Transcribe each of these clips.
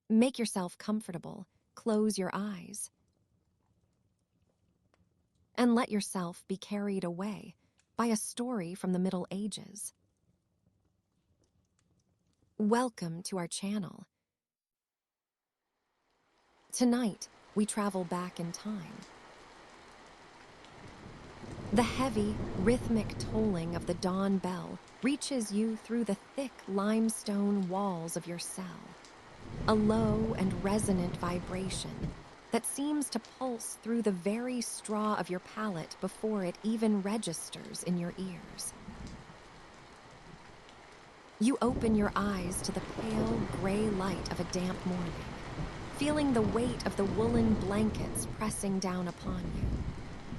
Make yourself comfortable, close your eyes, and let yourself be carried away by a story from the Middle Ages. Welcome to our channel. Tonight, we travel back in time. The heavy, rhythmic tolling of the dawn bell reaches you through the thick limestone walls of your cell. A low and resonant vibration that seems to pulse through the very straw of your palate before it even registers in your ears. You open your eyes to the pale, gray light of a damp morning, feeling the weight of the woolen blankets pressing down upon you.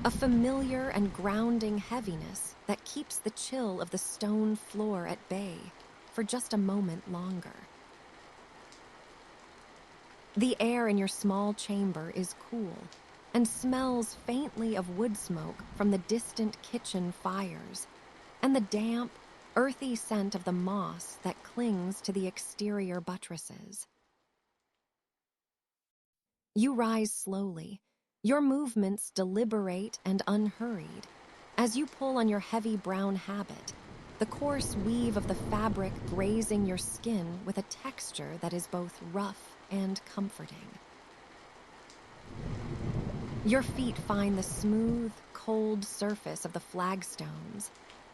A familiar and grounding heaviness that keeps the chill of the stone floor at bay for just a moment longer. The air in your small chamber is cool and smells faintly of wood smoke from the distant kitchen fires and the damp, earthy scent of the moss that clings to the exterior buttresses. You rise slowly, your movements deliberate and unhurried, as you pull on your heavy brown habit, the coarse weave of the fabric grazing your skin with a texture that is both rough and comforting. Your feet find the smooth, cold surface of the flagstones,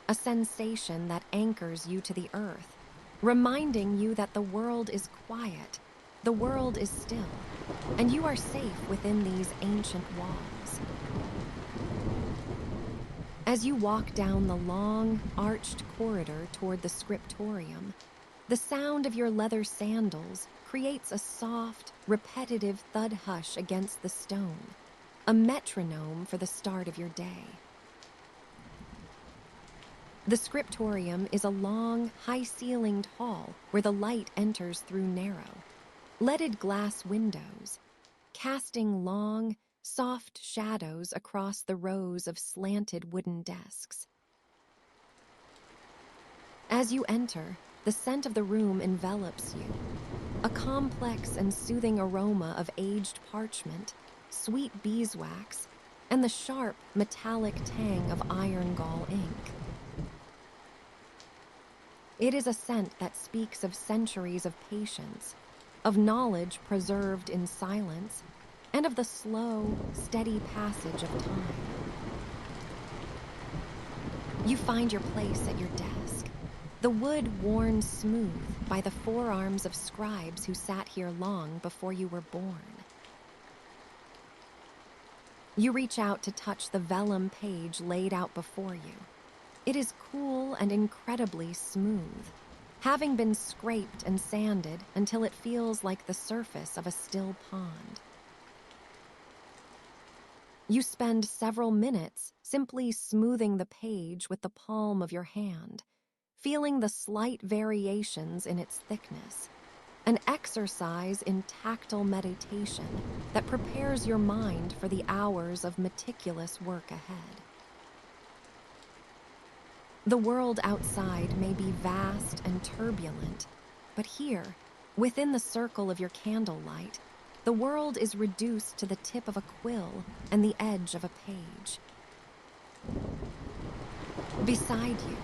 a sensation that anchors you to the earth, reminding you that the world is quiet, the world is still, and you are safe within these ancient walls. As you walk down the long, arched corridor toward the scriptorium, the sound of your leather sandals creates a soft, repetitive thud hush against the stone, a metronome for the start of your day. The scriptorium is a long, high-ceilinged hall where the light enters through narrow, leaded glass windows, casting long, soft shadows across the rows of slanted wooden desks. As you enter, the scent of the room envelops you, a complex and soothing aroma of aged parchment, sweet beeswax, and the sharp, metallic tang of iron gall ink. It is a scent that speaks of centuries of patience, of knowledge preserved in silence, and of the slow, steady passage of time. You find your place at your desk, the wood worn smooth by the forearms of scribes who sat here long before you were born. You reach out to touch the vellum page laid out before you. It is cool and incredibly smooth, having been scraped and sanded until it feels like the surface of a still pond. You spend several minutes simply smoothing the page with the palm of your hand, feeling the slight variations in its thickness, an exercise in tactile meditation that prepares your mind for the hours of meticulous work ahead. The world outside may be vast and turbulent, but here, within the circle of your candlelight, the world is reduced to the tip of a quill and the edge of a page. Beside you,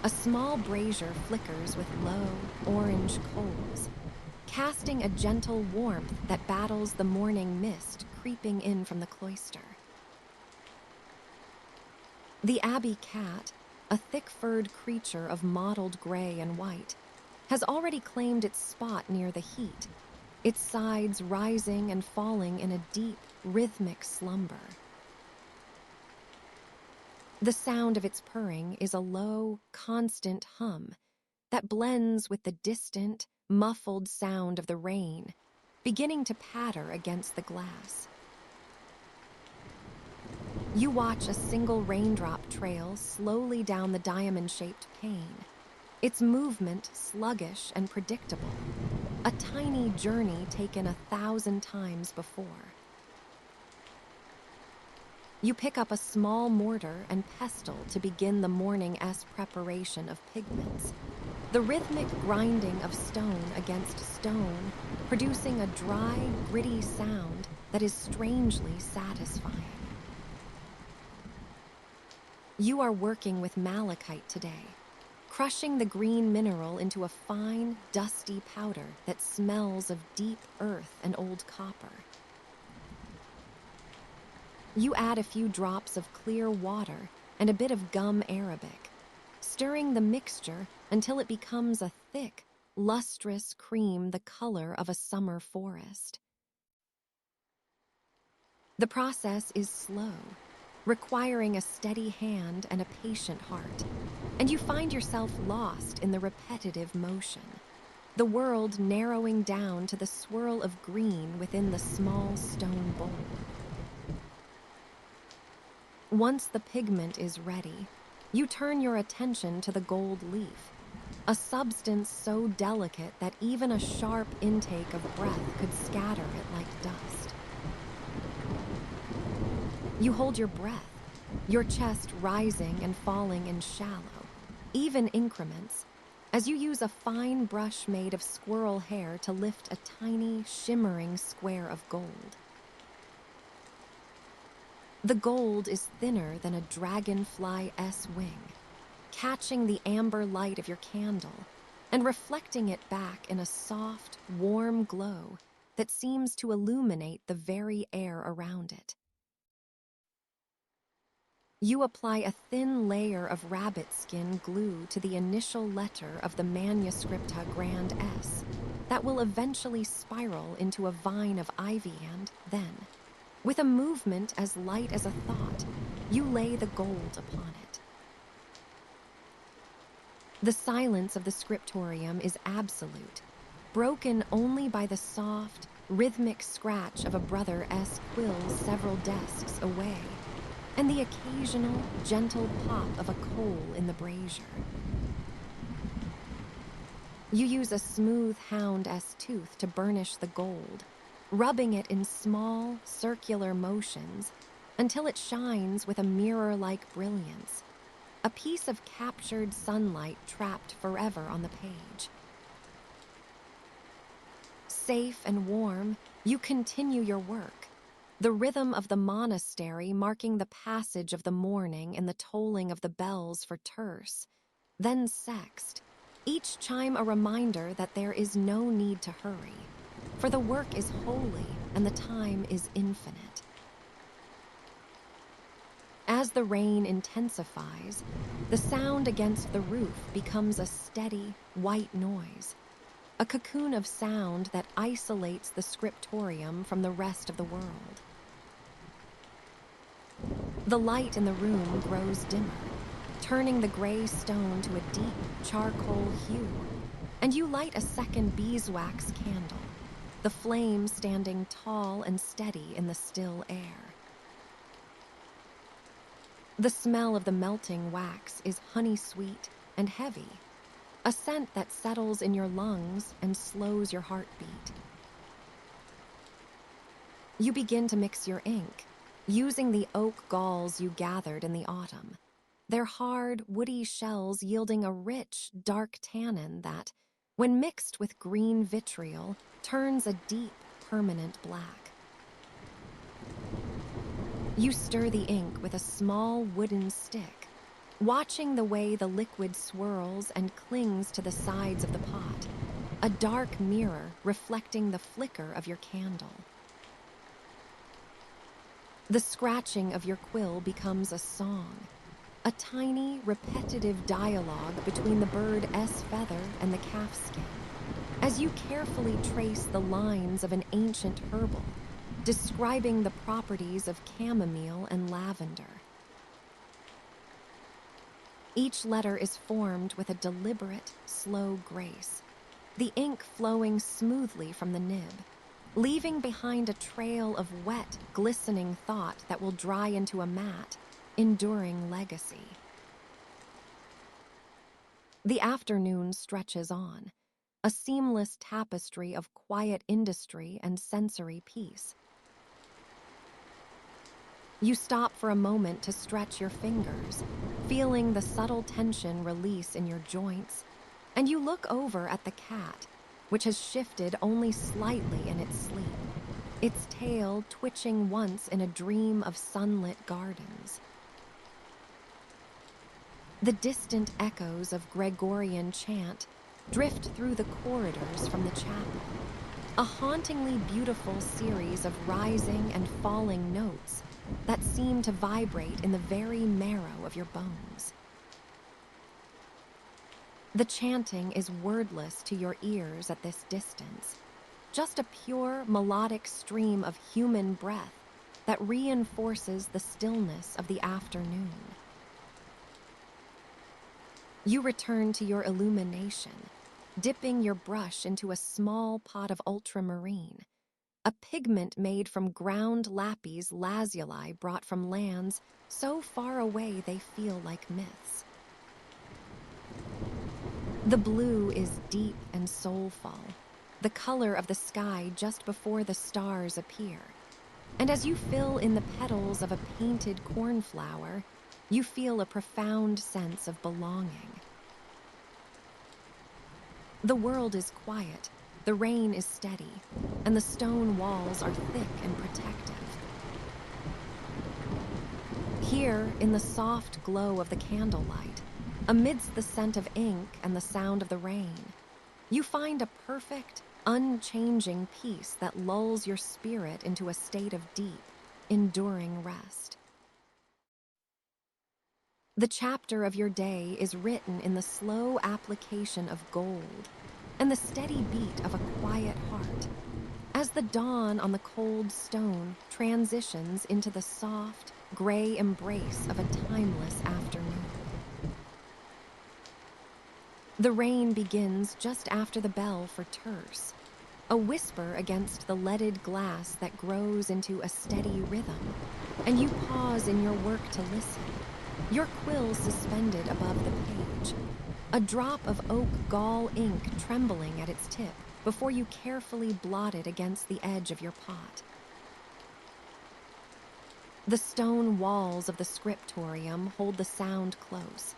a small brazier flickers with low, orange coals, casting a gentle warmth that battles the morning mist creeping in from the cloister. The abbey cat, a thick-furred creature of mottled gray and white, has already claimed its spot near the heat, its sides rising and falling in a deep, rhythmic slumber. The sound of its purring is a low, constant hum that blends with the distant, muffled sound of the rain, beginning to patter against the glass. You watch a single raindrop trail slowly down the diamond-shaped pane, its movement sluggish and predictable, a tiny journey taken 1,000 times before. You pick up a small mortar and pestle to begin the morning-esque preparation of pigments, the rhythmic grinding of stone against stone, producing a dry, gritty sound that is strangely satisfying. You are working with malachite today, crushing the green mineral into a fine, dusty powder that smells of deep earth and old copper. You add a few drops of clear water and a bit of gum arabic, stirring the mixture until it becomes a thick, lustrous cream the color of a summer forest. The process is slow, requiring a steady hand and a patient heart, and you find yourself lost in the repetitive motion, the world narrowing down to the swirl of green within the small stone bowl. Once the pigment is ready, you turn your attention to the gold leaf, a substance so delicate that even a sharp intake of breath could scatter it like dust. You hold your breath, your chest rising and falling in shallow, even increments, as you use a fine brush made of squirrel hair to lift a tiny, shimmering square of gold. The gold is thinner than a dragonfly's wing, catching the amber light of your candle and reflecting it back in a soft, warm glow that seems to illuminate the very air around it. You apply a thin layer of rabbit skin glue to the initial letter of the manuscripta grand S that will eventually spiral into a vine of ivy and, then, with a movement as light as a thought, you lay the gold upon it. The silence of the scriptorium is absolute, broken only by the soft, rhythmic scratch of a brother's quills several desks away, and the occasional, gentle pop of a coal in the brazier. You use a smooth hound's tooth to burnish the gold, rubbing it in small, circular motions until it shines with a mirror-like brilliance, a piece of captured sunlight trapped forever on the page. Safe and warm, you continue your work, the rhythm of the monastery marking the passage of the morning and the tolling of the bells for terce, then sext, each chime a reminder that there is no need to hurry, for the work is holy and the time is infinite. As the rain intensifies, the sound against the roof becomes a steady, white noise, a cocoon of sound that isolates the scriptorium from the rest of the world. The light in the room grows dimmer, turning the gray stone to a deep charcoal hue, and you light a second beeswax candle, the flame standing tall and steady in the still air. The smell of the melting wax is honey-sweet and heavy, a scent that settles in your lungs and slows your heartbeat. You begin to mix your ink, using the oak galls you gathered in the autumn, their hard, woody shells yielding a rich, dark tannin that, when mixed with green vitriol, turns a deep, permanent black. You stir the ink with a small wooden stick, watching the way the liquid swirls and clings to the sides of the pot, a dark mirror reflecting the flicker of your candle. The scratching of your quill becomes a song, a tiny, repetitive dialogue between the bird's feather and the calfskin, as you carefully trace the lines of an ancient herbal, describing the properties of chamomile and lavender. Each letter is formed with a deliberate, slow grace, the ink flowing smoothly from the nib, leaving behind a trail of wet, glistening thought that will dry into a matte, enduring legacy. The afternoon stretches on, a seamless tapestry of quiet industry and sensory peace. You stop for a moment to stretch your fingers, feeling the subtle tension release in your joints, and you look over at the cat, which has shifted only slightly in its sleep, its tail twitching once in a dream of sunlit gardens. The distant echoes of Gregorian chant drift through the corridors from the chapel, a hauntingly beautiful series of rising and falling notes that seem to vibrate in the very marrow of your bones. The chanting is wordless to your ears at this distance, just a pure melodic stream of human breath that reinforces the stillness of the afternoon. You return to your illumination, dipping your brush into a small pot of ultramarine, a pigment made from ground lapis lazuli brought from lands so far away they feel like myths. The blue is deep and soulful, the color of the sky just before the stars appear. And as you fill in the petals of a painted cornflower, you feel a profound sense of belonging. The world is quiet, the rain is steady, and the stone walls are thick and protective. Here, in the soft glow of the candlelight, amidst the scent of ink and the sound of the rain, you find a perfect, unchanging peace that lulls your spirit into a state of deep, enduring rest. The chapter of your day is written in the slow application of gold and the steady beat of a quiet heart, as the dawn on the cold stone transitions into the soft, gray embrace of a timeless afternoon. The rain begins just after the bell for terce, a whisper against the leaded glass that grows into a steady rhythm, and you pause in your work to listen, your quill suspended above the page, a drop of oak gall ink trembling at its tip before you carefully blot it against the edge of your pot. The stone walls of the scriptorium hold the sound close,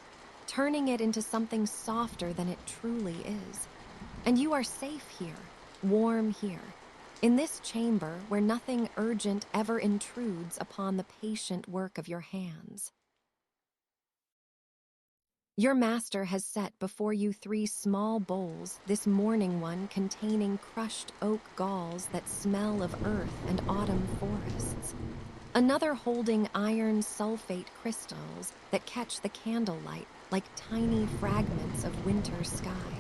turning it into something softer than it truly is. And you are safe here, warm here, in this chamber where nothing urgent ever intrudes upon the patient work of your hands. Your master has set before you 3 small bowls, this morning one containing crushed oak galls that smell of earth and autumn forests, another holding iron sulfate crystals that catch the candlelight like tiny fragments of winter sky,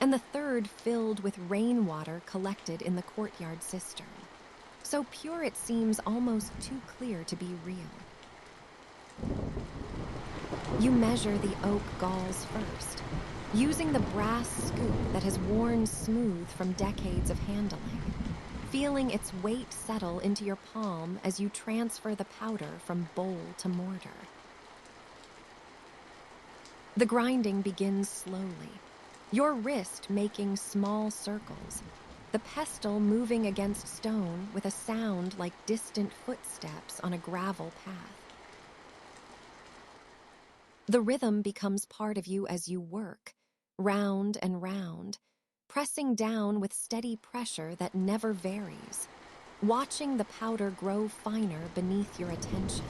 and the third filled with rainwater collected in the courtyard cistern, so pure it seems almost too clear to be real. You measure the oak galls first, using the brass scoop that has worn smooth from decades of handling, feeling its weight settle into your palm as you transfer the powder from bowl to mortar. The grinding begins slowly, your wrist making small circles, the pestle moving against stone with a sound like distant footsteps on a gravel path. The rhythm becomes part of you as you work, round and round, pressing down with steady pressure that never varies, watching the powder grow finer beneath your attention.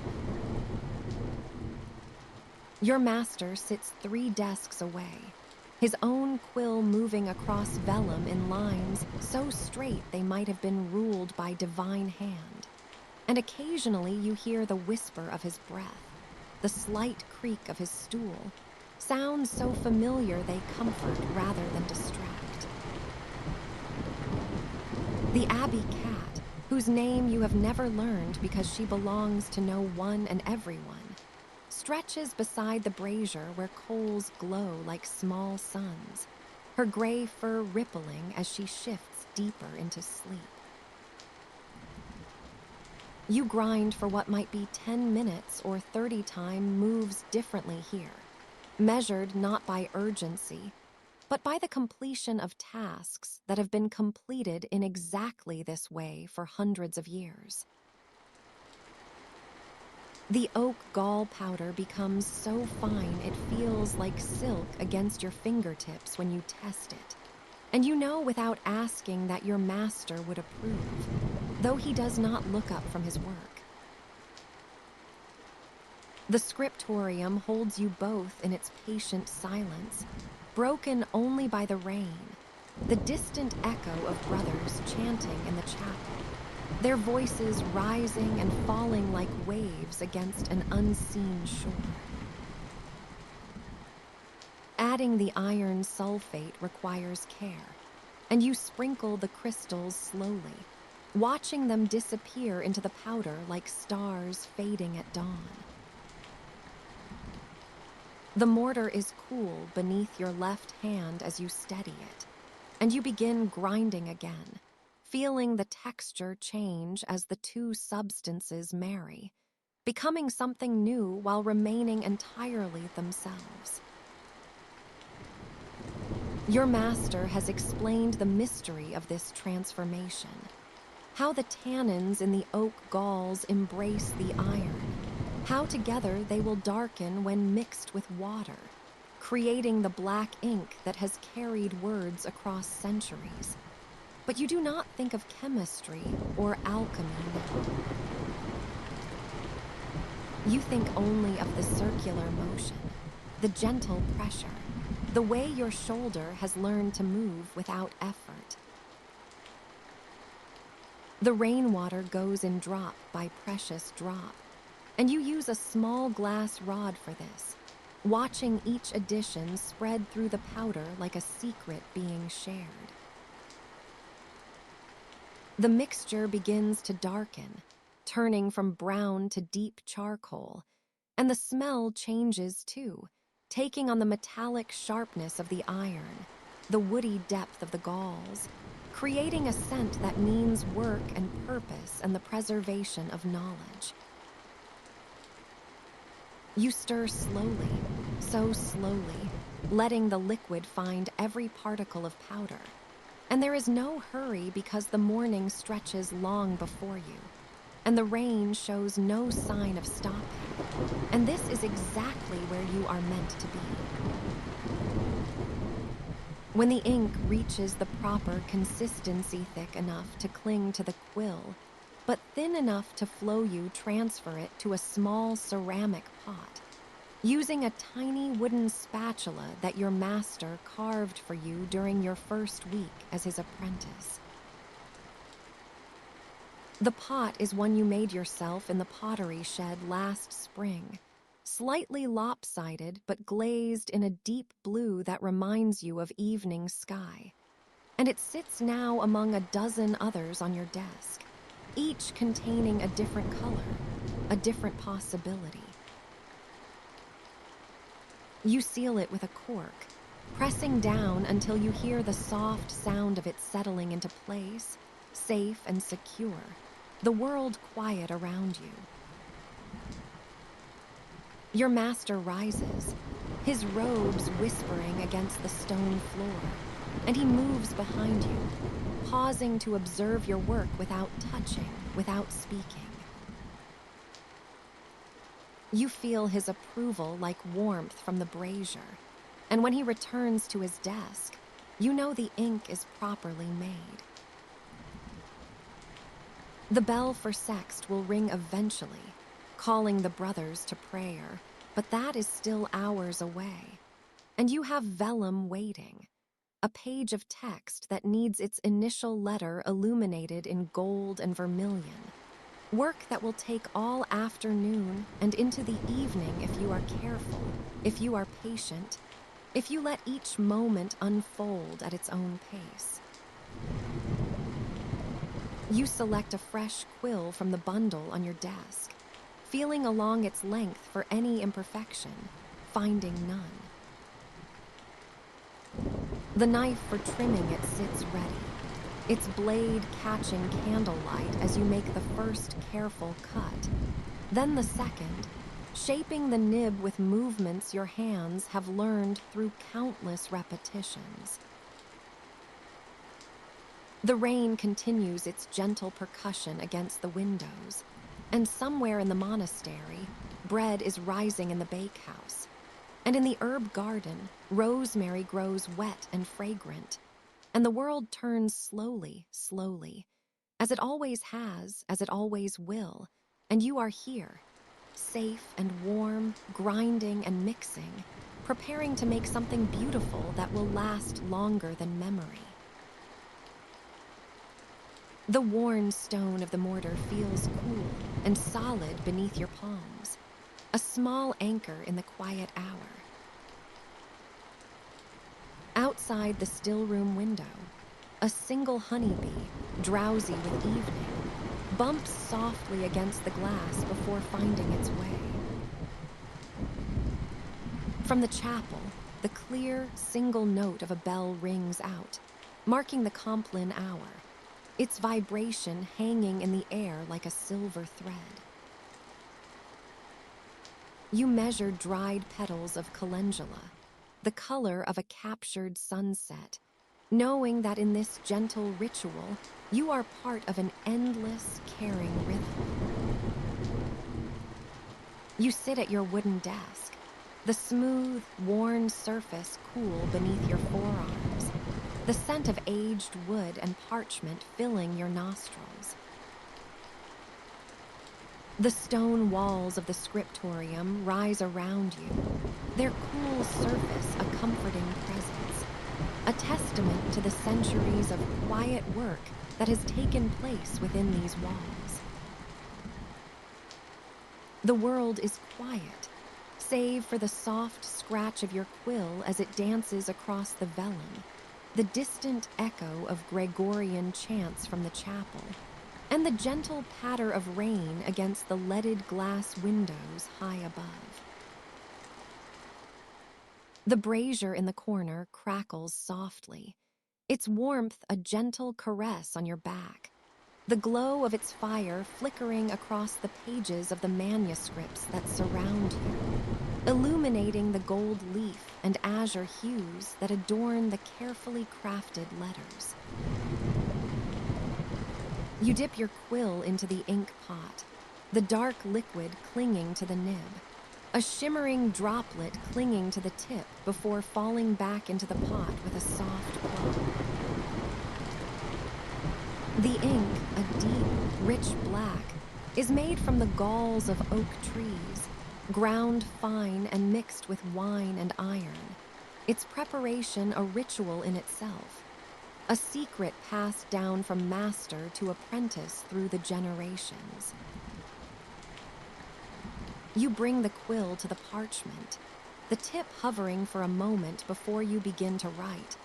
Your master sits 3 desks away, his own quill moving across vellum in lines so straight they might have been ruled by divine hand, and occasionally you hear the whisper of his breath, the slight creak of his stool, sounds so familiar they comfort rather than distract. The abbey cat, whose name you have never learned because she belongs to no one and everyone, stretches beside the brazier where coals glow like small suns, her gray fur rippling as she shifts deeper into sleep. You grind for what might be 10 minutes or 30 time moves differently here, measured not by urgency, but by the completion of tasks that have been completed in exactly this way for hundreds of years. The oak gall powder becomes so fine it feels like silk against your fingertips when you test it. And you know without asking that your master would approve, though he does not look up from his work. The scriptorium holds you both in its patient silence, broken only by the rain, the distant echo of brothers chanting in the chapel, their voices rising and falling like waves against an unseen shore. Adding the iron sulfate requires care, and you sprinkle the crystals slowly, watching them disappear into the powder like stars fading at dawn. The mortar is cool beneath your left hand as you steady it, and you begin grinding again, feeling the texture change as the two substances marry, becoming something new while remaining entirely themselves. Your master has explained the mystery of this transformation, how the tannins in the oak galls embrace the iron, how together they will darken when mixed with water, creating the black ink that has carried words across centuries. But you do not think of chemistry or alchemy now. You think only of the circular motion, the gentle pressure, the way your shoulder has learned to move without effort. The rainwater goes in drop by precious drop, and you use a small glass rod for this, watching each addition spread through the powder like a secret being shared. The mixture begins to darken, turning from brown to deep charcoal, and the smell changes too, taking on the metallic sharpness of the iron, the woody depth of the galls, creating a scent that means work and purpose and the preservation of knowledge. You stir slowly, so slowly, letting the liquid find every particle of powder. And there is no hurry because the morning stretches long before you, and the rain shows no sign of stopping. And this is exactly where you are meant to be. When the ink reaches the proper consistency, thick enough to cling to the quill, but thin enough to flow, you transfer it to a small ceramic pot, using a tiny wooden spatula that your master carved for you during your first week as his apprentice. The pot is one you made yourself in the pottery shed last spring, slightly lopsided but glazed in a deep blue that reminds you of evening sky. And it sits now among a dozen others on your desk, each containing a different color, a different possibility. You seal it with a cork, pressing down until you hear the soft sound of it settling into place, safe and secure, the world quiet around you. Your master rises, his robes whispering against the stone floor, and he moves behind you, pausing to observe your work without touching, without speaking. You feel his approval like warmth from the brazier, and when he returns to his desk, you know the ink is properly made. The bell for sext will ring eventually, calling the brothers to prayer, but that is still hours away. And you have vellum waiting, a page of text that needs its initial letter illuminated in gold and vermilion. Work that will take all afternoon and into the evening if you are careful, if you are patient, if you let each moment unfold at its own pace. You select a fresh quill from the bundle on your desk, feeling along its length for any imperfection, finding none. The knife for trimming it sits ready, its blade catching candlelight as you make the first careful cut, then the second, shaping the nib with movements your hands have learned through countless repetitions. The rain continues its gentle percussion against the windows, and somewhere in the monastery, bread is rising in the bakehouse. And in the herb garden, rosemary grows wet and fragrant. And the world turns slowly, slowly, as it always has, as it always will. And you are here, safe and warm, grinding and mixing, preparing to make something beautiful that will last longer than memory. The worn stone of the mortar feels cool and solid beneath your palms, a small anchor in the quiet hour. Outside the still room window, a single honeybee, drowsy with evening, bumps softly against the glass before finding its way. From the chapel, the clear, single note of a bell rings out, marking the Compline hour, its vibration hanging in the air like a silver thread. You measure dried petals of calendula, the color of a captured sunset, knowing that in this gentle ritual, you are part of an endless, caring rhythm. You sit at your wooden desk, the smooth, worn surface cool beneath your forearms, the scent of aged wood and parchment filling your nostrils. The stone walls of the scriptorium rise around you, their cool surface a comforting presence, a testament to the centuries of quiet work that has taken place within these walls. The world is quiet, save for the soft scratch of your quill as it dances across the vellum, the distant echo of Gregorian chants from the chapel, and the gentle patter of rain against the leaded glass windows high above. The brazier in the corner crackles softly, its warmth a gentle caress on your back, the glow of its fire flickering across the pages of the manuscripts that surround you, illuminating the gold leaf and azure hues that adorn the carefully crafted letters. You dip your quill into the ink pot, the dark liquid clinging to the nib, a shimmering droplet clinging to the tip before falling back into the pot with a soft plop. The ink, a deep, rich black, is made from the galls of oak trees, ground fine and mixed with wine and iron, its preparation a ritual in itself, a secret passed down from master to apprentice through the generations. You bring the quill to the parchment, the tip hovering for a moment before you begin to write,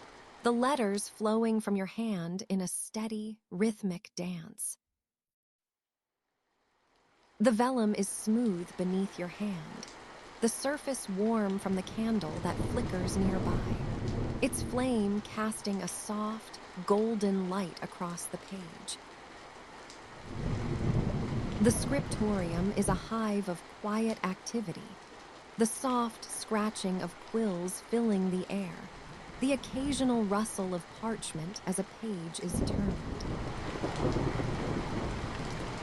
the letters flowing from your hand in a steady, rhythmic dance. The vellum is smooth beneath your hand, the surface warm from the candle that flickers nearby, its flame casting a soft, golden light across the page. The scriptorium is a hive of quiet activity, the soft scratching of quills filling the air, the occasional rustle of parchment as a page is turned.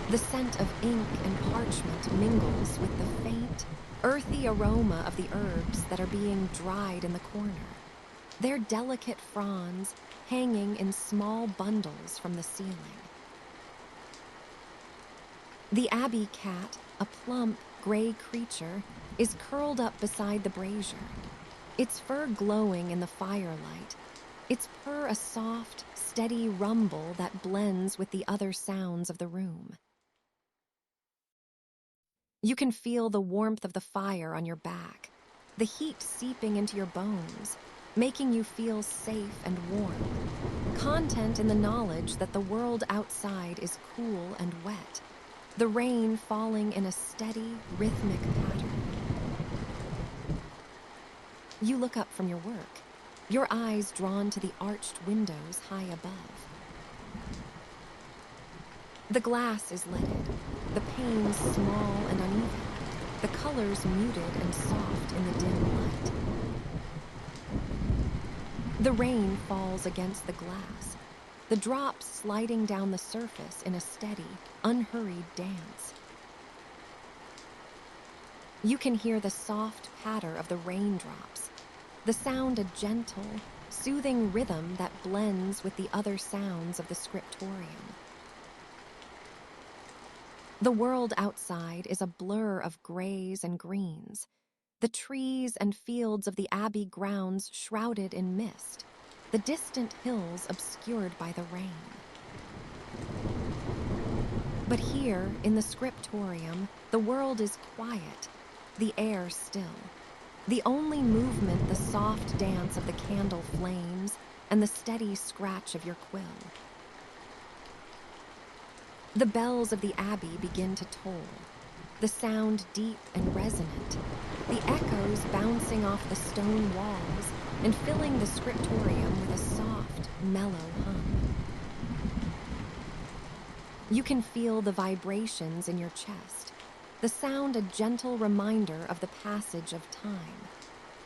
The scent of ink and parchment mingles with the faint, earthy aroma of the herbs that are being dried in the corner, their delicate fronds hanging in small bundles from the ceiling. The abbey cat, a plump, gray creature, is curled up beside the brazier, its fur glowing in the firelight, its purr a soft, steady rumble that blends with the other sounds of the room. You can feel the warmth of the fire on your back, the heat seeping into your bones, making you feel safe and warm, content in the knowledge that the world outside is cool and wet, the rain falling in a steady, rhythmic pattern. You look up from your work, your eyes drawn to the arched windows high above. The glass is leaded, the panes small and uneven, the colors muted and soft in the dim light. The rain falls against the glass, the drops sliding down the surface in a steady, unhurried dance. You can hear the soft patter of the raindrops, the sound a gentle, soothing rhythm that blends with the other sounds of the scriptorium. The world outside is a blur of grays and greens, the trees and fields of the abbey grounds shrouded in mist, the distant hills obscured by the rain. But here, in the scriptorium, the world is quiet, the air still. The only movement the soft dance of the candle flames and the steady scratch of your quill. The bells of the abbey begin to toll, the sound deep and resonant, the echoes bouncing off the stone walls and filling the scriptorium with a soft, mellow hum. You can feel the vibrations in your chest, the sound a gentle reminder of the passage of time,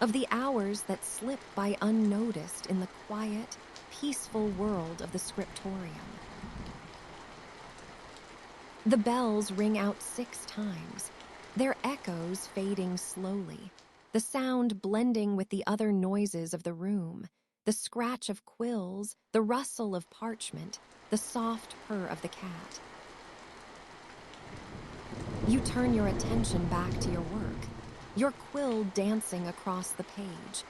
of the hours that slip by unnoticed in the quiet, peaceful world of the scriptorium. The bells ring out 6 times, their echoes fading slowly, the sound blending with the other noises of the room, the scratch of quills, the rustle of parchment, the soft purr of the cat. You turn your attention back to your work, your quill dancing across the page,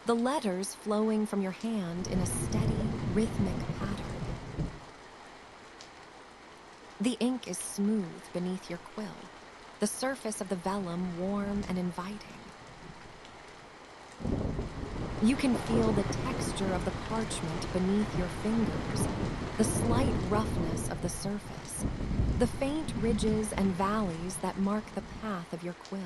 the letters flowing from your hand in a steady, rhythmic pattern. The ink is smooth beneath your quill, the surface of the vellum warm and inviting. You can feel the texture of the parchment beneath your fingers, the slight roughness of the surface, the faint ridges and valleys that mark the path of your quill.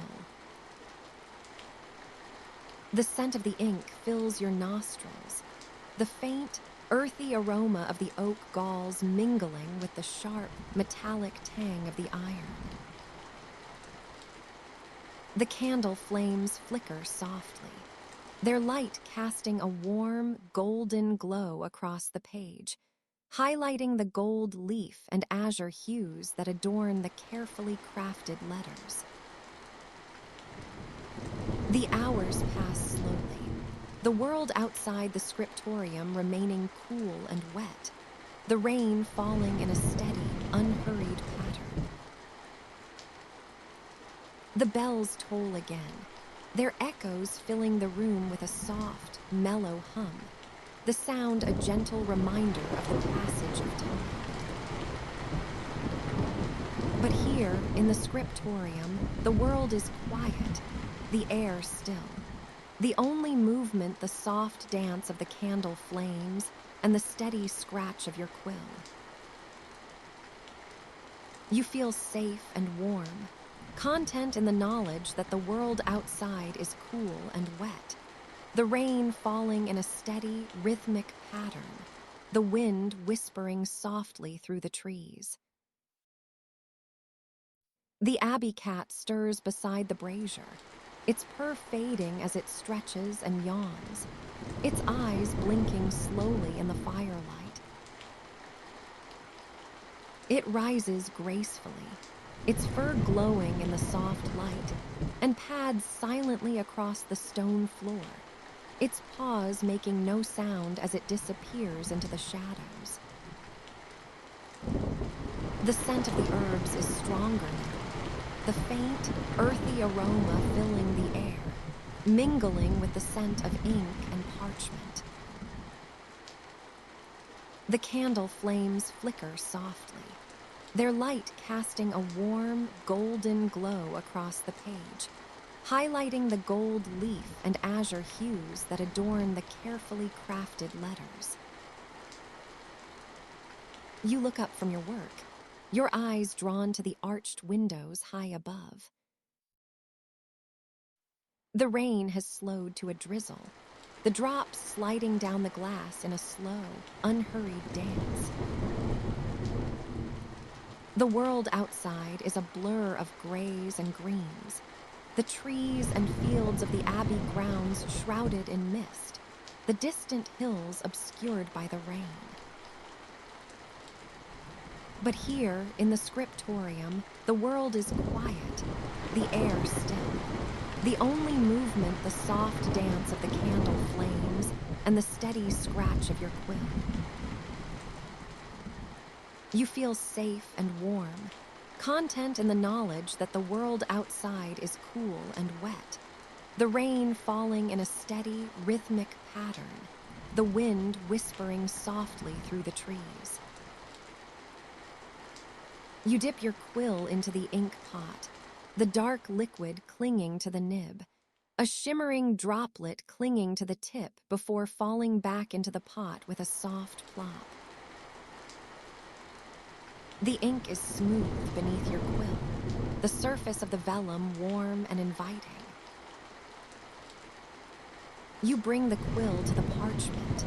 The scent of the ink fills your nostrils, the faint, earthy aroma of the oak galls mingling with the sharp, metallic tang of the iron. The candle flames flicker softly, their light casting a warm, golden glow across the page, highlighting the gold leaf and azure hues that adorn the carefully crafted letters. The hours pass slowly, the world outside the scriptorium remaining cool and wet, the rain falling in a steady, unhurried pattern. The bells toll again, their echoes filling the room with a soft, mellow hum, the sound a gentle reminder of the passage of time. But here, in the scriptorium, the world is quiet, the air still. The only movement the soft dance of the candle flames and the steady scratch of your quill. You feel safe and warm, content in the knowledge that the world outside is cool and wet, the rain falling in a steady, rhythmic pattern, the wind whispering softly through the trees. The abbey cat stirs beside the brazier, its purr fading as it stretches and yawns, its eyes blinking slowly in the firelight. It rises gracefully, its fur glowing in the soft light, and pads silently across the stone floor, its paws making no sound as it disappears into the shadows. The scent of the herbs is stronger now, the faint, earthy aroma filling the air, mingling with the scent of ink and parchment. The candle flames flicker softly, their light casting a warm, golden glow across the page, highlighting the gold leaf and azure hues that adorn the carefully crafted letters. You look up from your work, your eyes drawn to the arched windows high above. The rain has slowed to a drizzle, the drops sliding down the glass in a slow, unhurried dance. The world outside is a blur of grays and greens, the trees and fields of the abbey grounds shrouded in mist, the distant hills obscured by the rain. But here, in the scriptorium, the world is quiet, the air still. The only movement, the soft dance of the candle flames and the steady scratch of your quill. You feel safe and warm, content in the knowledge that the world outside is cool and wet, the rain falling in a steady, rhythmic pattern, the wind whispering softly through the trees. You dip your quill into the ink pot, the dark liquid clinging to the nib, a shimmering droplet clinging to the tip before falling back into the pot with a soft plop. The ink is smooth beneath your quill, the surface of the vellum warm and inviting. You bring the quill to the parchment,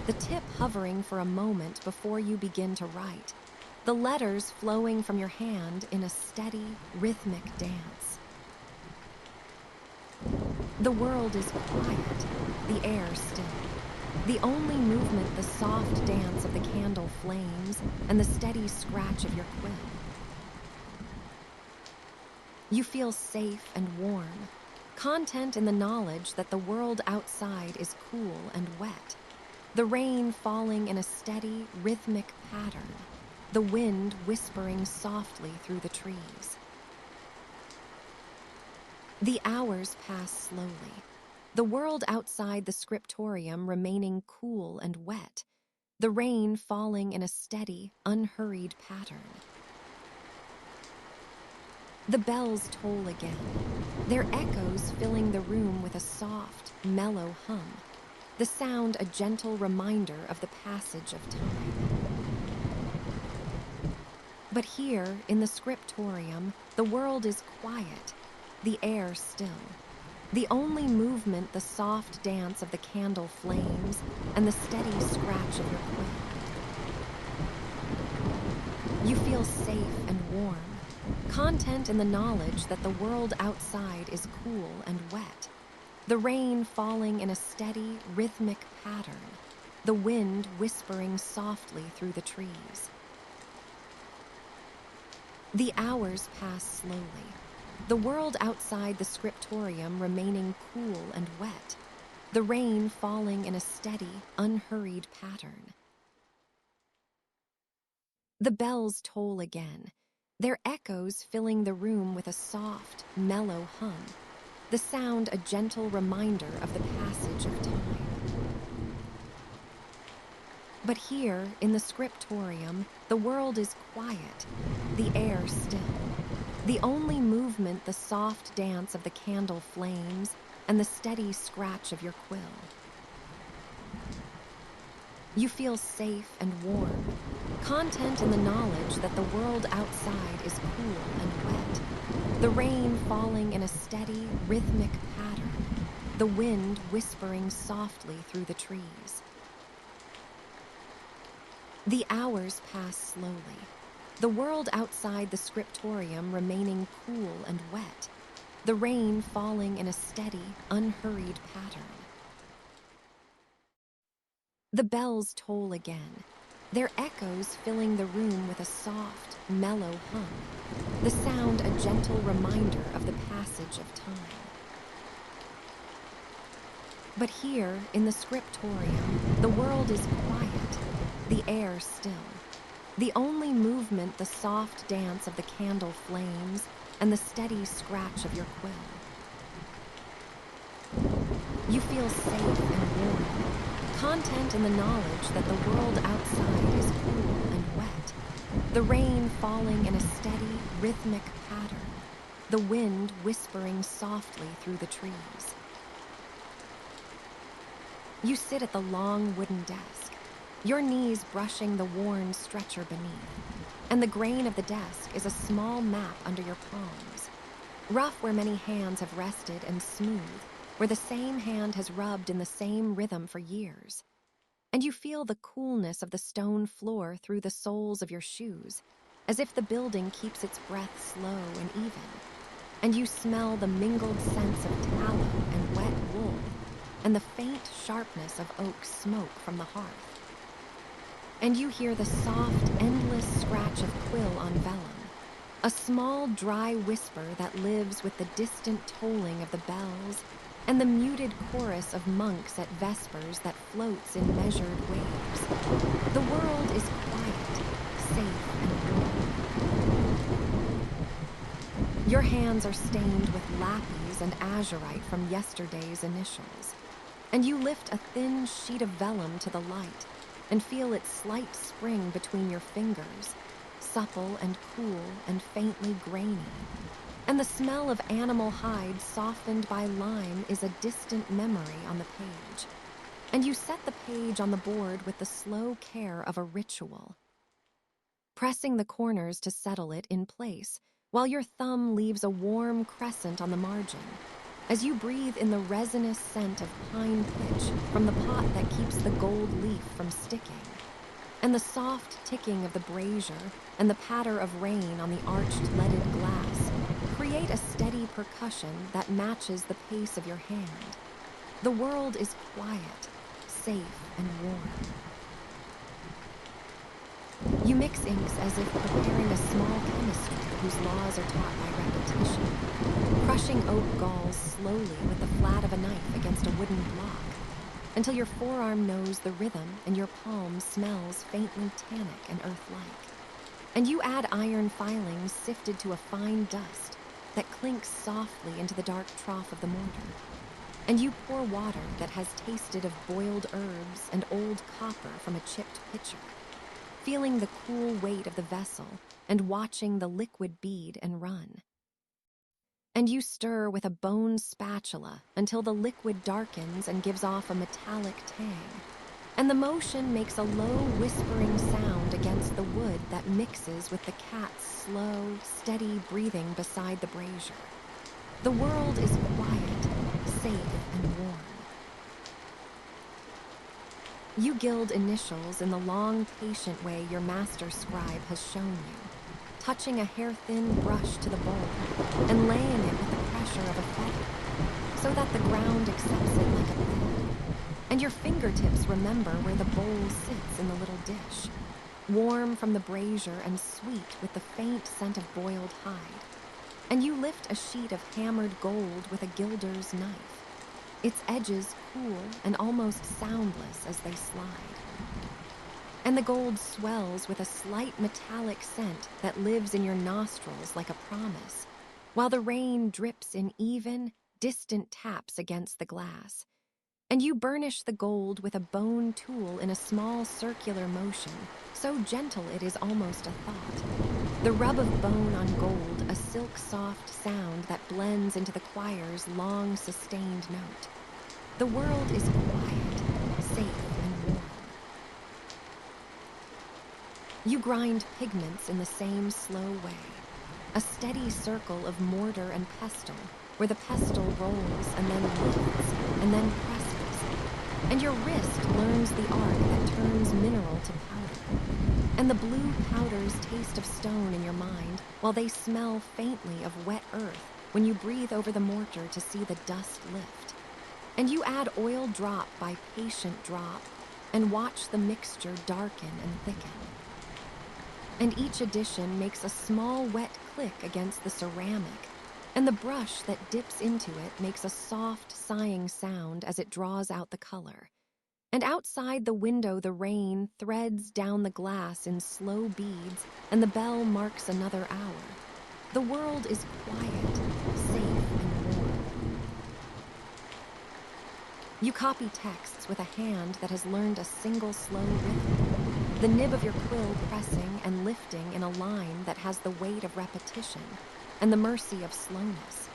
the tip hovering for a moment before you begin to write, the letters flowing from your hand in a steady, rhythmic dance. The world is quiet, the air still. The only movement, the soft dance of the candle flames and the steady scratch of your quill. You feel safe and warm, content in the knowledge that the world outside is cool and wet, the rain falling in a steady, rhythmic pattern, the wind whispering softly through the trees. The hours pass slowly, the world outside the scriptorium remaining cool and wet, the rain falling in a steady, unhurried pattern. The bells toll again, their echoes filling the room with a soft, mellow hum, the sound a gentle reminder of the passage of time. But here, in the scriptorium, the world is quiet, the air still. The only movement, the soft dance of the candle flames and the steady scratch of your quill. You feel safe and warm, content in the knowledge that the world outside is cool and wet, the rain falling in a steady, rhythmic pattern, the wind whispering softly through the trees. The hours pass slowly, the world outside the scriptorium remaining cool and wet, the rain falling in a steady, unhurried pattern. The bells toll again, their echoes filling the room with a soft, mellow hum, the sound a gentle reminder of the passage of time. But here, in the scriptorium, the world is quiet, the air still. The only movement, the soft dance of the candle flames and the steady scratch of your quill. You feel safe and warm, content in the knowledge that the world outside is cool and wet, the rain falling in a steady, rhythmic pattern, the wind whispering softly through the trees. The hours pass slowly, the world outside the scriptorium remaining cool and wet, the rain falling in a steady, unhurried pattern. The bells toll again, their echoes filling the room with a soft, mellow hum, the sound a gentle reminder of the passage of time. But here, in the scriptorium, the world is quiet, the air still. The only movement, the soft dance of the candle flames and the steady scratch of your quill. You feel safe and warm, content in the knowledge that the world outside is cool and wet, the rain falling in a steady, rhythmic pattern, the wind whispering softly through the trees. You sit at the long wooden desk, your knees brushing the worn stretcher beneath, and the grain of the desk is a small map under your palms, rough where many hands have rested and smooth where the same hand has rubbed in the same rhythm for years. And you feel the coolness of the stone floor through the soles of your shoes, as if the building keeps its breath slow and even. And you smell the mingled scents of tallow and wet wool, and the faint sharpness of oak smoke from the hearth. And you hear the soft, endless scratch of quill on vellum, a small dry whisper that lives with the distant tolling of the bells and the muted chorus of monks at vespers that floats in measured waves. The world is quiet, safe, and warm. Your hands are stained with lapis and azurite from yesterday's initials, and you lift a thin sheet of vellum to the light and feel its slight spring between your fingers, supple and cool and faintly grainy. And the smell of animal hide softened by lime is a distant memory on the page. And you set the page on the board with the slow care of a ritual, pressing the corners to settle it in place, while your thumb leaves a warm crescent on the margin, as you breathe in the resinous scent of pine pitch from the pot that keeps the gold leaf from sticking, and the soft ticking of the brazier and the patter of rain on the arched leaded glass create a steady percussion that matches the pace of your hand. The world is quiet, safe, and warm. You mix inks as if preparing a small chemistry whose laws are taught by repetition, crushing oak galls slowly with the flat of a knife against a wooden block, until your forearm knows the rhythm and your palm smells faintly tannic and earth-like. And you add iron filings sifted to a fine dust that clinks softly into the dark trough of the mortar. And you pour water that has tasted of boiled herbs and old copper from a chipped pitcher, feeling the cool weight of the vessel and watching the liquid bead and run. And you stir with a bone spatula until the liquid darkens and gives off a metallic tang. And the motion makes a low whispering sound against the wood that mixes with the cat's slow, steady breathing beside the brazier. The world is quiet, safe, and warm. You gild initials in the long, patient way your master scribe has shown you, touching a hair-thin brush to the bowl and laying it with the pressure of a feather, so that the ground accepts it like a bed. And your fingertips remember where the bowl sits in the little dish, warm from the brazier and sweet with the faint scent of boiled hide. And you lift a sheet of hammered gold with a gilder's knife, its edges cool and almost soundless as they slide. And the gold swells with a slight metallic scent that lives in your nostrils like a promise, while the rain drips in even, distant taps against the glass. And you burnish the gold with a bone tool in a small circular motion, so gentle it is almost a thought. The rub of bone on gold, a silk-soft sound that blends into the choir's long, sustained note. The world is quiet, safe, and warm. You grind pigments in the same slow way, a steady circle of mortar and pestle, where the pestle rolls and then lifts and then presses. And your wrist learns the art that turns mineral to powder. And the blue powders taste of stone in your mind, while they smell faintly of wet earth when you breathe over the mortar to see the dust lift. And you add oil drop by patient drop and watch the mixture darken and thicken. And each addition makes a small wet click against the ceramic, and the brush that dips into it makes a soft, sighing sound as it draws out the color. And outside the window the rain threads down the glass in slow beads, and the bell marks another hour. The world is quiet, safe, and warm. You copy texts with a hand that has learned a single slow rhythm, the nib of your quill pressing and lifting in a line that has the weight of repetition and the mercy of slowness.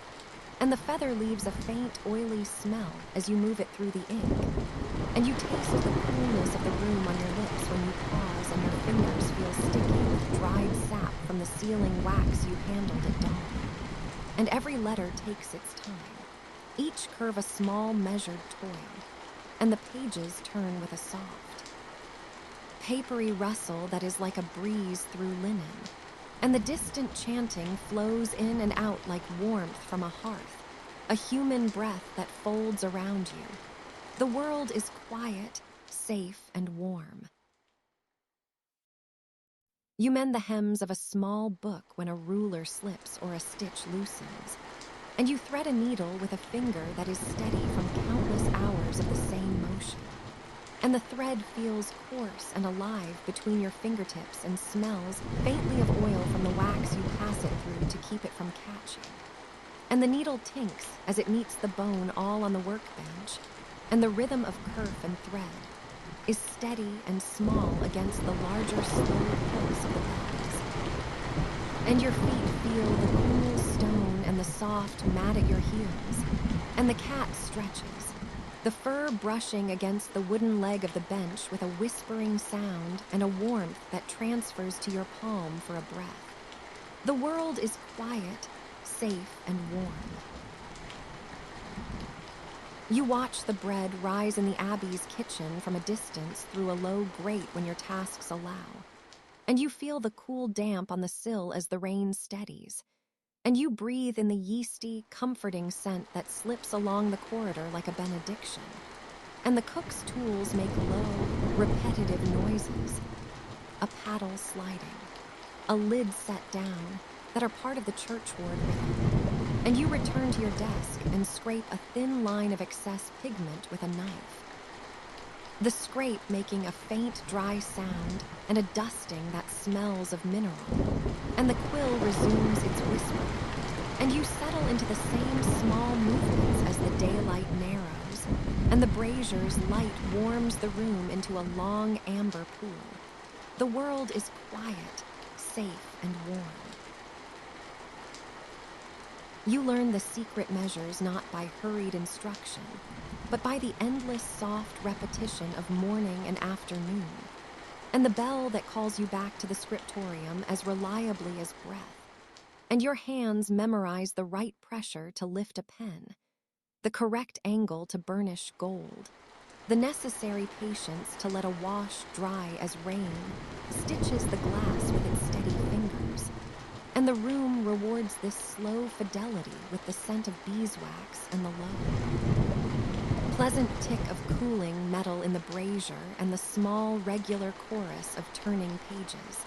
And the feather leaves a faint, oily smell as you move it through the ink. And you taste the coolness of the room on your lips when you pause and your fingers feel sticky with dried sap from the sealing wax you handled at dawn. And every letter takes its time, each curve a small, measured toil, and the pages turn with a soft, papery rustle that is like a breeze through linen. And the distant chanting flows in and out like warmth from a hearth, a human breath that folds around you. The world is quiet, safe, and warm. You mend the hems of a small book when a ruler slips or a stitch loosens. And you thread a needle with a finger that is steady from countless hours of the same motion. And the thread feels coarse and alive between your fingertips and smells faintly of oil from the wax you pass it through to keep it from catching. And the needle tinks as it meets the bone all on the workbench, and the rhythm of kerf and thread is steady and small against the larger, slow pulse of the bells. And your feet feel the cool stone and the soft mat at your heels, and the cat stretches, the fur brushing against the wooden leg of the bench with a whispering sound and a warmth that transfers to your palm for a breath. The world is quiet, safe, and warm. You watch the bread rise in the abbey's kitchen from a distance through a low grate when your tasks allow, and you feel the cool damp on the sill as the rain steadies, and you breathe in the yeasty, comforting scent that slips along the corridor like a benediction, and the cook's tools make low, repetitive noises, a paddle sliding, a lid set down, that are part of the churchward rhythm, and you return to your desk and scrape a thin line of excess pigment with a knife. The scrape making a faint, dry sound and a dusting that smells of mineral, and the quill resumes its whisper, and you settle into the same small movements as the daylight narrows, and the brazier's light warms the room into a long amber pool. The world is quiet, safe, and warm. You learn the secret measures not by hurried instruction, but by the endless soft repetition of morning and afternoon, and the bell that calls you back to the scriptorium as reliably as breath, and your hands memorize the right pressure to lift a pen, the correct angle to burnish gold, the necessary patience to let a wash dry as rain stitches the glass with its steady fingers. And the room rewards this slow fidelity with the scent of beeswax and the low pleasant tick of cooling metal in the brazier and the small, regular chorus of turning pages.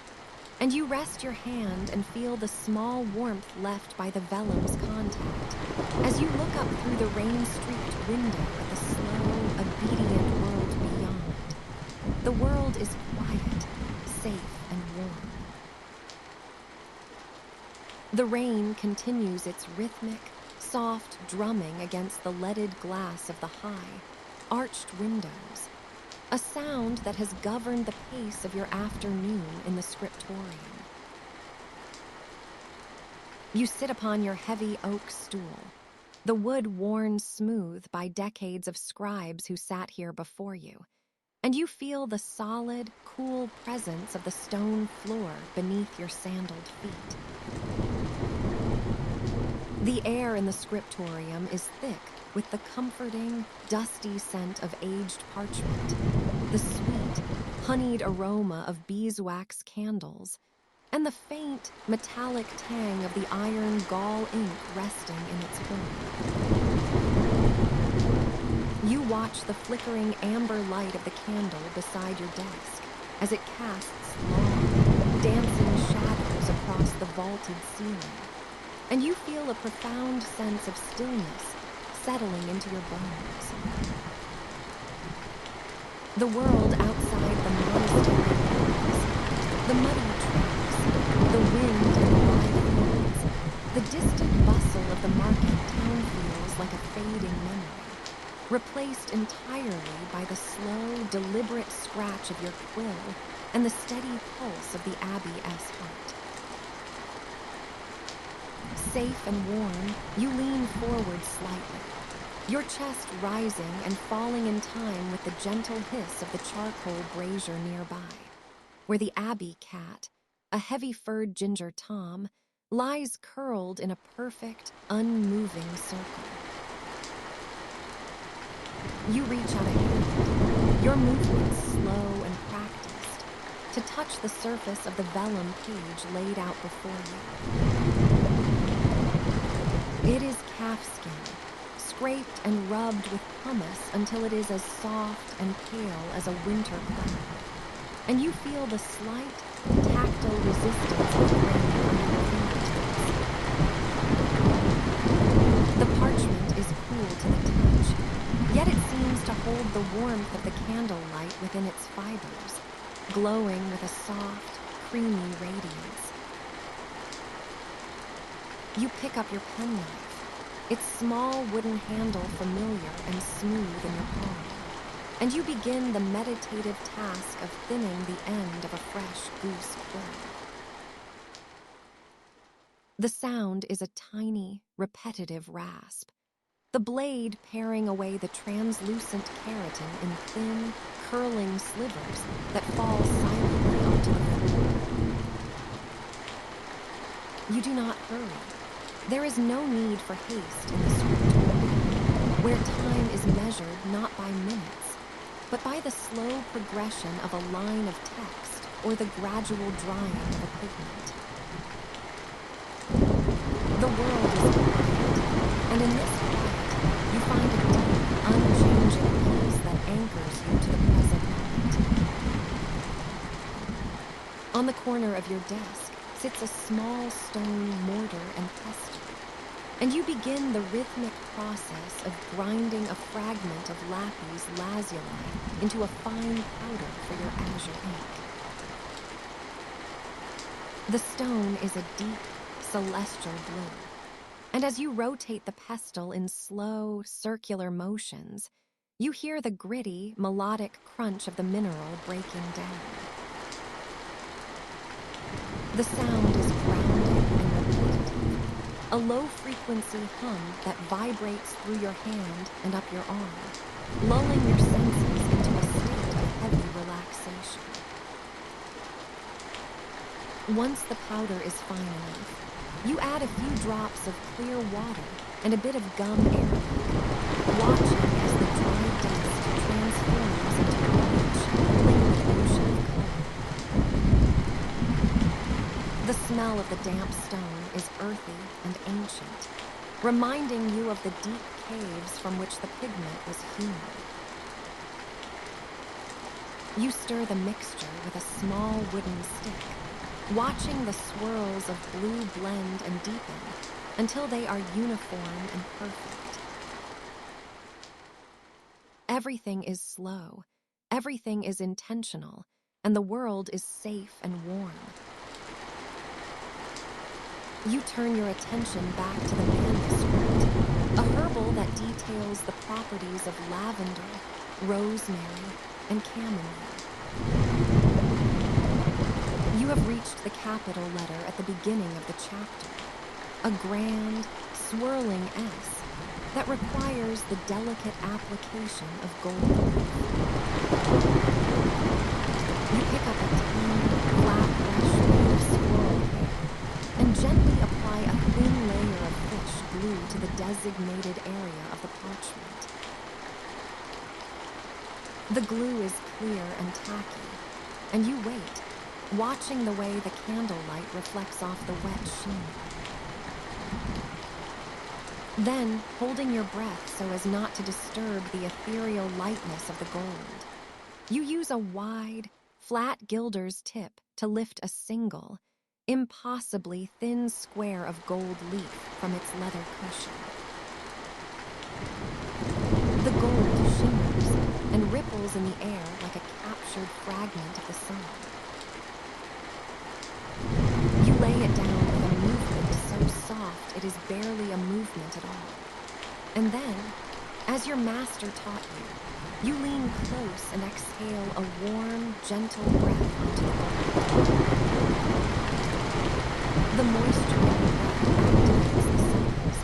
And you rest your hand and feel the small warmth left by the vellum's contact as you look up through the rain-streaked window at the slow, obedient world beyond. The world is quiet, safe, and warm. The rain continues its rhythmic, soft drumming against the leaded glass of the high, arched windows, a sound that has governed the pace of your afternoon in the scriptorium. You sit upon your heavy oak stool, the wood worn smooth by decades of scribes who sat here before you, and you feel the solid, cool presence of the stone floor beneath your sandaled feet. The air in the scriptorium is thick with the comforting, dusty scent of aged parchment, the sweet, honeyed aroma of beeswax candles, and the faint, metallic tang of the iron gall ink resting in its horn. You watch the flickering amber light of the candle beside your desk as it casts long, dancing shadows across the vaulted ceiling, and you feel a profound sense of stillness settling into your bones. The world outside the monastery walls, the muddy tracks, the wind and the wide fields, the distant bustle of the market town feels like a fading memory, replaced entirely by the slow, deliberate scratch of your quill and the steady pulse of the abbey's heart. Safe and warm, you lean forward slightly, your chest rising and falling in time with the gentle hiss of the charcoal brazier nearby, where the abbey cat, a heavy-furred ginger tom, lies curled in a perfect, unmoving circle. You reach out a hand, your movements slow and practiced, to touch the surface of the vellum page laid out before you. It is calfskin, scraped and rubbed with pumice until it is as soft and pale as a winter cloud, and you feel the slight, tactile resistance of grain under your fingertips. The parchment is cool to the touch, yet it seems to hold the warmth of the candlelight within its fibers, glowing with a soft, creamy radiance. You pick up your penknife, its small wooden handle familiar and smooth in your palm, and you begin the meditative task of thinning the end of a fresh goose quill. The sound is a tiny, repetitive rasp, the blade paring away the translucent keratin in thin, curling slivers that fall silently onto the floor. You do not hurry. There is no need for haste in the scriptorium, where time is measured not by minutes, but by the slow progression of a line of text or the gradual drying of a pigment. The world is quiet, and in this quiet, you find a deep, unchanging peace that anchors you to the present moment. On the corner of your desk sits a small stone mortar and pestle, and you begin the rhythmic process of grinding a fragment of lapis lazuli into a fine powder for your azure ink. The stone is a deep, celestial blue, and as you rotate the pestle in slow, circular motions, you hear the gritty, melodic crunch of the mineral breaking down. The sound is grounding and repetitive, a low-frequency hum that vibrates through your hand and up your arm, lulling your senses into a state of heavy relaxation. Once the powder is fine enough, you add a few drops of clear water and a bit of gum arabic, watching as the dry dust transforms into a rich, liquid ocean of color. The smell of the damp stone is earthy and ancient, reminding you of the deep caves from which the pigment was hewn. You stir the mixture with a small wooden stick, watching the swirls of blue blend and deepen until they are uniform and perfect. Everything is slow, everything is intentional, and the world is safe and warm. You turn your attention back to the manuscript, a herbal that details the properties of lavender, rosemary, and chamomile. You have reached the capital letter at the beginning of the chapter, a grand, swirling S that requires the delicate application of gold leaf. You pick up a tiny, flat brush made of squirrel hair and gently apply a thin layer of fish glue to the designated area of the parchment. The glue is clear and tacky, and you wait, watching the way the candlelight reflects off the wet sheen. Then, holding your breath so as not to disturb the ethereal lightness of the gold, you use a wide, flat gilder's tip to lift a single, impossibly thin square of gold leaf from its leather cushion. The gold shimmers and ripples in the air like a captured fragment of the sun. You lay it down with a movement so soft it is barely a movement at all. And then, as your master taught you, you lean close and exhale a warm, gentle breath onto the gold. The moisture in your breath activates the cells,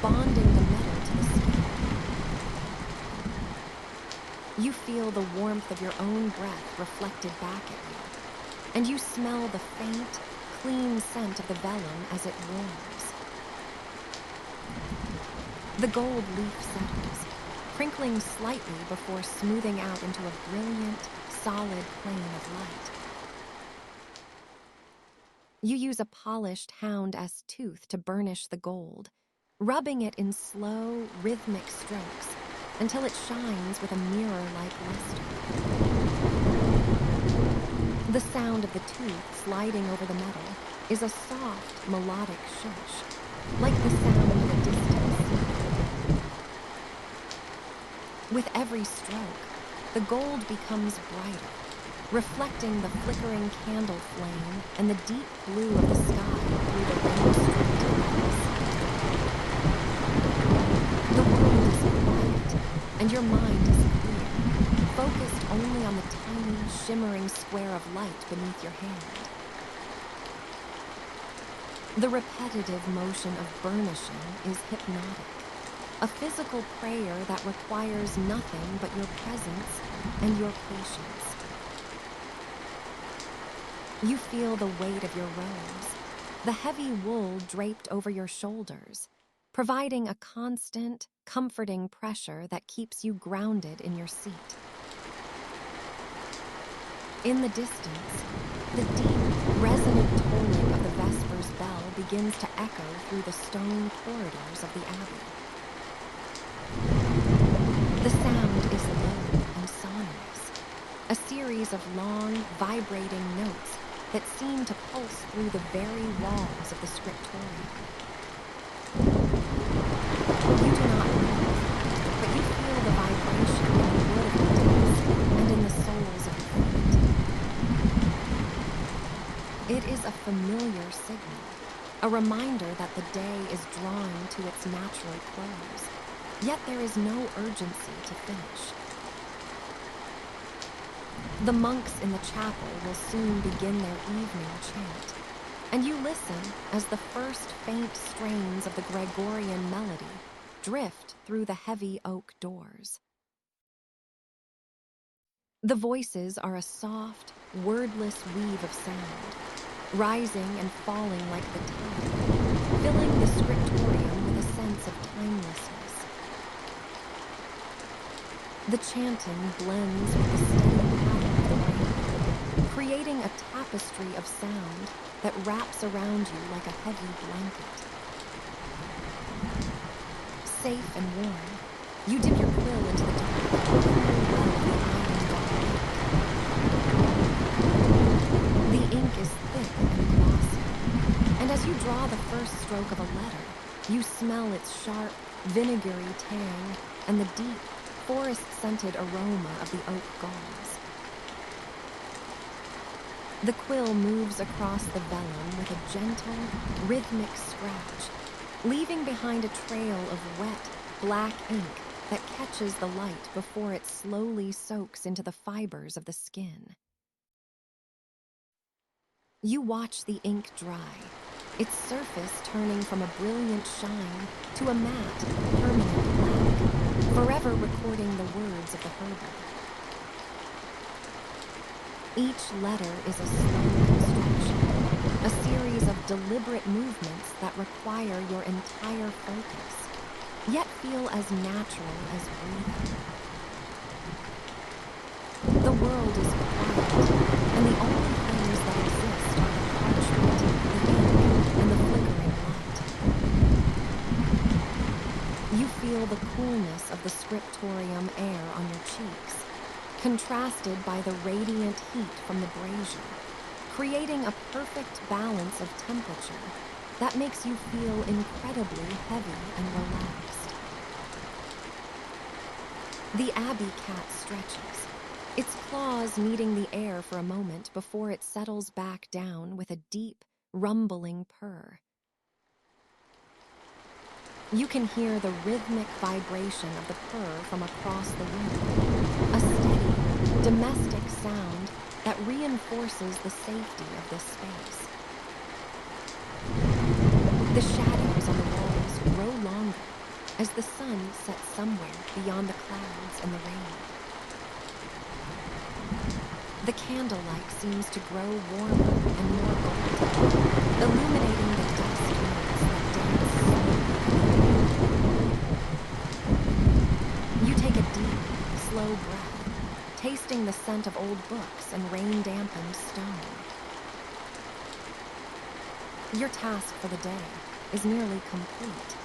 bonding the metal to the skin. You feel the warmth of your own breath reflected back at you, and you smell the faint, clean scent of the vellum as it warms. The gold leaf settles, crinkling slightly before smoothing out into a brilliant, solid plane of light. You use a polished hound-s tooth to burnish the gold, rubbing it in slow, rhythmic strokes until it shines with a mirror-like luster. The sound of the tooth sliding over the metal is a soft, melodic shush, like the sound of a distant sea. With every stroke, the gold becomes brighter, reflecting the flickering candle flame and the deep blue of the sky through the rain-streaked lattice. The world is quiet, and your mind is clear, focused only on the tiny, shimmering square of light beneath your hand. The repetitive motion of burnishing is hypnotic, a physical prayer that requires nothing but your presence and your patience. You feel the weight of your robes, the heavy wool draped over your shoulders, providing a constant, comforting pressure that keeps you grounded in your seat. In the distance, the deep, resonant tolling of the vespers bell begins to echo through the stone corridors of the abbey. The sound is low and sonorous, a series of long, vibrating notes that seem to pulse through the very walls of the scriptorium. You do not move, but you feel the vibration in the wood of your desk and in the soles of your feet. It is a familiar signal, a reminder that the day is drawing to its natural close, yet there is no urgency to finish. The monks in the chapel will soon begin their evening chant, and you listen as the first faint strains of the Gregorian melody drift through the heavy oak doors. The voices are a soft, wordless weave of sound, rising and falling like the tide, filling the scriptorium with a sense of timelessness. The chanting blends with the steady patter of the rain, creating a tapestry of sound that wraps around you like a heavy blanket. Safe and warm, you dip your quill into the dark, cool well of the iron gauntlet. The ink is thick and glossy, and as you draw the first stroke of a letter, you smell its sharp, vinegary tang and the deep, forest-scented aroma of the oak galls. The quill moves across the vellum with a gentle, rhythmic scratch, leaving behind a trail of wet, black ink that catches the light before it slowly soaks into the fibers of the skin. You watch the ink dry, its surface turning from a brilliant shine to a matte, permanent black, forever recording the words of the herbal. Each letter is a slow construction, a series of deliberate movements that require your entire focus, yet feel as natural as breathing. The world is quiet, and the only things that exist are the parchment, the ink, and the flickering light. You feel the coolness of the scriptorium air on your cheeks, contrasted by the radiant heat from the brazier, creating a perfect balance of temperature that makes you feel incredibly heavy and relaxed. The abbey cat stretches, its claws kneading the air for a moment before it settles back down with a deep, rumbling purr. You can hear the rhythmic vibration of the purr from across the room, a steady, domestic sound that reinforces the safety of this space. The shadows on the walls grow longer as the sun sets somewhere beyond the clouds and the rain. The candlelight seems to grow warmer and more golden, illuminating the dust motes that dance slowly. You take a deep, slow breath, tasting the scent of old books and rain-dampened stone. Your task for the day is nearly complete.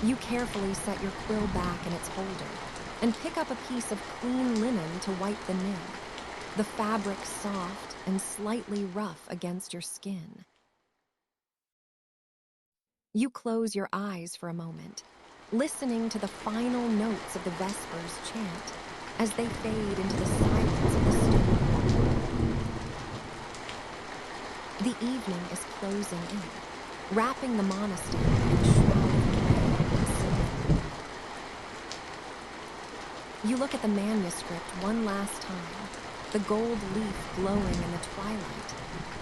You carefully set your quill back in its holder and pick up a piece of clean linen to wipe the nib, the fabric soft and slightly rough against your skin. You close your eyes for a moment, listening to the final notes of the vespers chant as they fade into the silence of the stone. The evening is closing in, wrapping the monastery in a shroud of gray and silver. You look at the manuscript one last time, the gold leaf glowing in the twilight,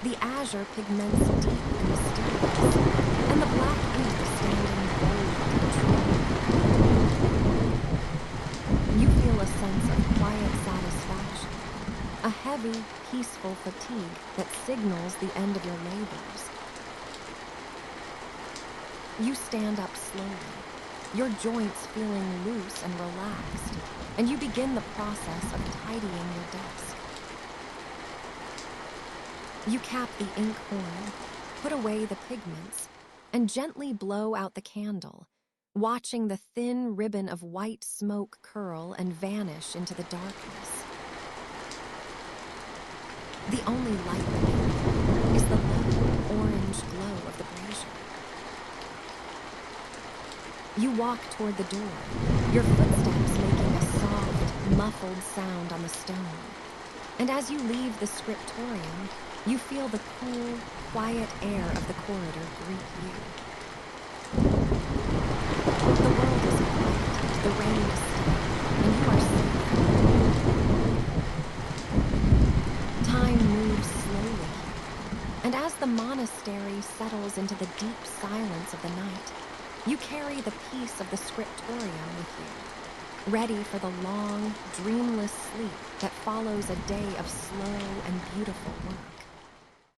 the azure pigments deep and mysterious, and the black ink standing bold and true. You feel a sense of quiet satisfaction, a heavy, peaceful fatigue that signals the end of your labors. You stand up slowly, your joints feeling loose and relaxed, and you begin the process of tidying your desk. You cap the ink horn, put away the pigments, and gently blow out the candle, watching the thin ribbon of white smoke curl and vanish into the darkness. The only light remaining is the low orange glow of the brazier. You walk toward the door, your footsteps making a soft, muffled sound on the stone. And as you leave the scriptorium, you feel the cool, quiet air of the corridor greet you. The world is quiet, the rain is still, and you are safe. Time moves slowly, and as the monastery settles into the deep silence of the night, you carry the peace of the scriptorium with you, ready for the long, dreamless sleep that follows a day of slow and beautiful work.